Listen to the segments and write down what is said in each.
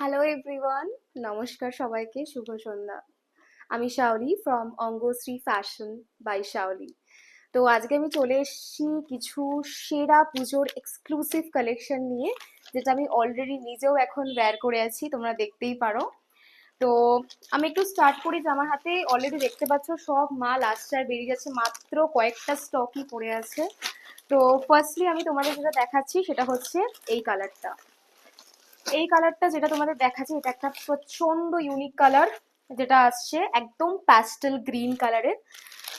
Hello everyone, নমস্কার সবাইকে, শুভ সন্ধ্যা। আমি Shaoli from Angoshree fashion by Shaoli. তো আজকে আমি চলে এসেছি কিছু সেরা পুজোর এক্সক্লুসিভ কালেকশন নিয়ে, যেটা আমি অলরেডি নিজেও এখন ওয়্যার করে আছি, তোমরা দেখতেই পারো। তো আমি একটু স্টার্ট করি যে আমার হাতে অলরেডি দেখতে পাচ্ছ সব মাল আসছে আর বেরিয়ে যাচ্ছে, মাত্র কয়েকটা স্টকই পড়ে আছে। তো ফার্স্টলি আমি তোমাদের যেটা দেখাচ্ছি সেটা হচ্ছে এই কালারটা। এই কালারটা যেটা তোমাদের দেখাচ্ছে, এটা একটা প্রচন্ড ইউনিক কালার, যেটা আসছে একদম প্যাস্টেল গ্রিন কালারের।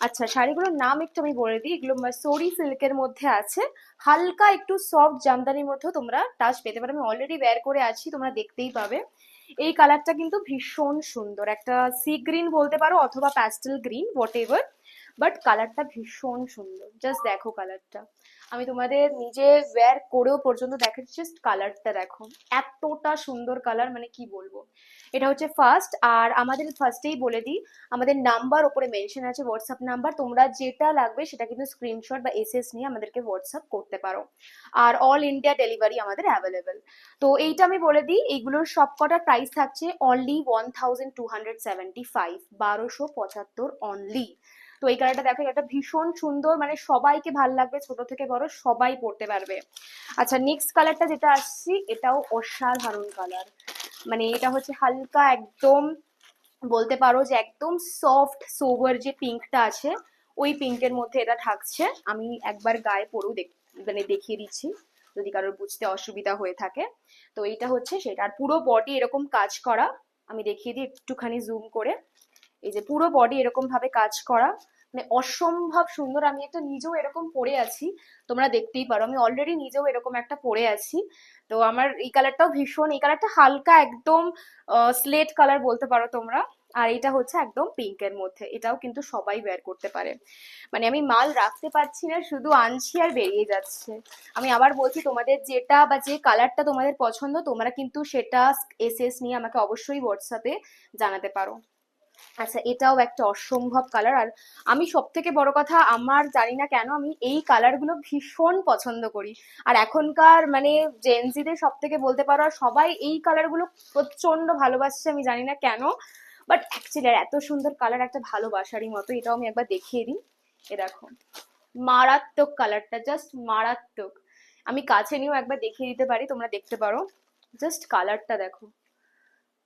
আচ্ছা, শাড়িগুলোর নাম একটু আমি বলে দিই। এগুলো মাসোরি সিল্কের মধ্যে আছে, হালকা একটু সফট জামদানির মধ্যেও তোমরা টাচ পেতে পারো। আমি অলরেডি ওয়্যার করে আছি, তোমরা দেখতেই পাবে। এই কালারটা কিন্তু ভীষণ সুন্দর, একটা সি গ্রিন বলতে পারো অথবা pastel green, what ever, but কালারটা ভীষণ সুন্দর। জাস্ট দেখো কালারটা, আমি তোমাদের নিজে ওয়্যার করেও পর্যন্ত দেখাচ্ছি। জাস্ট কালারটা দেখো, এতটা সুন্দর কালার, মানে কি বলবো। এটা হচ্ছে ফার্স্ট। আর আমাদের ফার্স্টেই বলে দিই, আমাদের নাম্বার ওপরে মেনশন আছে, হোয়াটসঅ্যাপ নাম্বার। তোমরা যেটা লাগবে সেটা কিন্তু স্ক্রিনশট বা এসএস নিয়ে আমাদেরকে হোয়াটসঅ্যাপ করতে পারো। আর অল ইন্ডিয়া ডেলিভারি আমাদের অ্যাভেলেবেল। তো এইটা আমি বলে দিই, এইগুলোর সবকটা প্রাইস থাকছে অনলি 1275, 1275 অনলি। তো এই কালারটা দেখো, এটা ভীষণ সুন্দর, মানে সবাইকে ভাল লাগবে, ছোট থেকে বড় সবাই পরতে পারবে। আচ্ছা, নেক্সট কালারটা যেটা আসছি, এটাও অসাধারণ কালার। মানে এটা হচ্ছে হালকা একদম, বলতে পারো যে একদম সফট সোবার যে পিঙ্কটা আছে, ওই পিঙ্কের মধ্যে এটা থাকছে। আমি একবার গায়ে পরেও মানে দেখিয়ে দিচ্ছি যদি কারোর বুঝতে অসুবিধা হয়ে থাকে। তো এইটা হচ্ছে সেটা, আর পুরো বডি এরকম কাজ করা। আমি দেখিয়ে দিই একটুখানি জুম করে। এই যে পুরো বডি এরকম ভাবে কাজ করা, মানে অসম্ভব সুন্দর। আমি একটা নিজেও এরকম পরে আছি, তোমরা দেখতেই পারো। আমি অলরেডি নিজেও এরকম একটা পরে আছি। তো আমার এই কালারটাও ভীষণ, এই কালারটা হালকা একদম স্লেট কালার বলতে পারো তোমরা। আর এটা হচ্ছে একদম পিঙ্কের মধ্যে, এটাও কিন্তু সবাই ওয়্যার করতে পারে। মানে আমি মাল রাখতে পারছি না, শুধু আনছি আর বেরিয়ে যাচ্ছে। আমি আবার বলছি, তোমাদের যেটা বা যে কালারটা তোমাদের পছন্দ, তোমরা কিন্তু সেটা এসএস নিয়ে আমাকে অবশ্যই হোয়াটসঅ্যাপে জানাতে পারো। আচ্ছা, এটাও একটা অসম্ভব কালার। আর আমি সব থেকে বড় কথা, আমার জানি না কেন আমি এই কালারগুলো ভীষণ পছন্দ করি। আর এখনকার মানে জেনজিদের সব থেকে বলতে পারো, আর সবাই এই কালারগুলো প্রচন্ড ভালোবাসছে, আমি জানি না কেন। বাট অ্যাকচুয়ালি এত সুন্দর কালার একটা ভালোবাসারই মতো। এটাও আমি একবার দেখিয়ে দিই। এ দেখো, মারাত্মক কালারটা, জাস্ট মারাত্মক। আমি কাছে নিয়েও একবার দেখিয়ে দিতে পারি, তোমরা দেখতে পারো। জাস্ট কালারটা দেখো।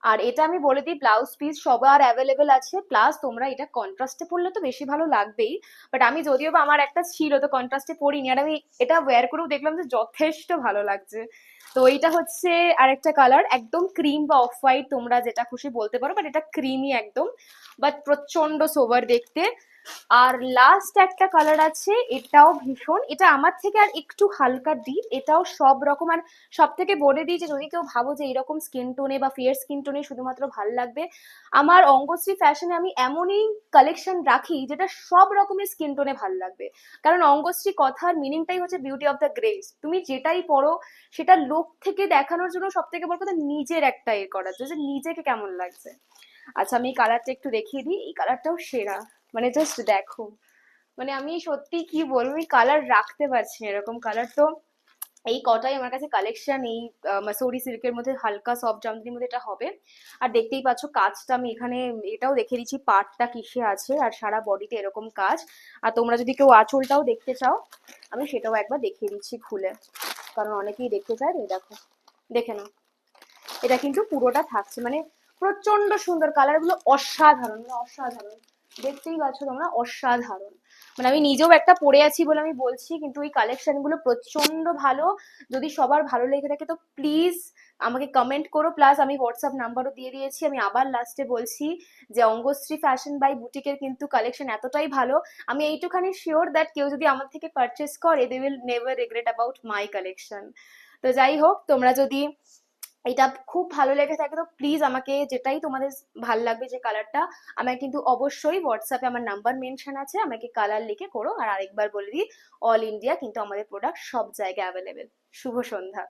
আর এটা আমি বলে দিই, ব্লাউজ পিস সবার অ্যাভেলেবেল আছে, প্লাস তোমরা এটা কন্ট্রাস্টে পরলে তো বেশি ভালো লাগবেই। বাট আমি যদিও বা আমার একটা ছিল, তো কন্ট্রাস্টে পরিনি, আর আমি এটা ওয়্যার করেও দেখলাম যে যথেষ্ট ভালো লাগছে। তো এইটা হচ্ছে আরেকটা কালার, একদম ক্রিম বা অফ হোয়াইট, তোমরা যেটা খুশি বলতে পারো, বাট এটা ক্রিমি একদম, বাট প্রচন্ড সোবার দেখতে। আর লাস্ট একটা কালার আছে, এটাও ভীষণ, এটা আমার থেকে আর একটু হালকা ডিপ, এটাও সব রকম। আর সব থেকে বলে দিই যে যদি কেউ ভাবো যে এরকম স্কিন টোনে বা ফেয়ার স্কিন টোনে শুধুমাত্র ভাল লাগবে, আমার অঙ্গশ্রী ফ্যাশনে আমি এমনই কালেকশন রাখি যেটা সব রকমের স্কিন টোনে ভাল লাগবে। কারণ অঙ্গশ্রী কথার মিনিংটাই হচ্ছে বিউটি অফ দ্য গ্রেস। তুমি যেটাই পরো সেটা লোক থেকে দেখানোর জন্য, সব থেকে বড় কথা নিজের একটা করার জন্য, যে নিজেকে কেমন লাগছে। আচ্ছা, আমি এই কালারটা একটু দেখিয়ে দিই, এই কালারটাও সেরা। মানে জাস্ট দেখো, মানে আমি সত্যি কি বলবো, আমি কালার রাখতে পারছি না, এরকম কালার। তো এই কটাই আমার কাছে কালেকশন, এই মাসোরি সিল্কের মধ্যে হালকা সফট জামদানির মধ্যে এটা হবে। আর দেখতেই পাচ্ছ কাজটা, আমি এখানে এটাও দেখে দিচ্ছি পাটটা কিসে আছে, আর সারা বডিতে এরকম কাজ। আর তোমরা যদি কেউ আঁচলটাও দেখতে চাও, আমি সেটাও একবার দেখিয়ে দিচ্ছি খুলে, কারণ অনেকেই দেখতে চায়। এই দেখো, দেখে নাও, এটা কিন্তু পুরোটা থাকছে, মানে প্রচন্ড সুন্দর। কালারগুলো অসাধারণ, মানে অসাধারণ, দেখতেই পাচ্ছ তোমরা, অসাধারণ। মানে আমি নিজেও একটা পরে আছি বলে আমি বলছি, কিন্তু এই কালেকশন গুলো প্রচন্ড ভালো। যদি সবার ভালো লেগে থাকে তো প্লিজ আমাকে কমেন্ট করো, প্লাস আমি হোয়াটসঅ্যাপ নাম্বারও দিয়ে দিয়েছি। আমি আবার লাস্টে বলছি যে অঙ্গশ্রী ফ্যাশন বাই বুটিকের কিন্তু কালেকশন এতটাই ভালো, আমি এইটুখানি শিওর দ্যাট কেউ যদি আমার থেকে পারচেস করে, they will never regret about my collection. তো যাই হোক, তোমরা যদি এটা খুব ভালো লেগে থাকে তো প্লিজ আমাকে, যেটাই তোমাদের ভাল লাগবে যে কালারটা, আমাকে কিন্তু অবশ্যই হোয়াটসঅ্যাপে আমার নাম্বার মেনশন আছে, আমাকে কালার লিখে করো। আর আরেকবার বলে দিই, অল ইন্ডিয়া কিন্তু আমাদের প্রোডাক্ট সব জায়গায় অ্যাভেলেবেল। শুভ সন্ধ্যা।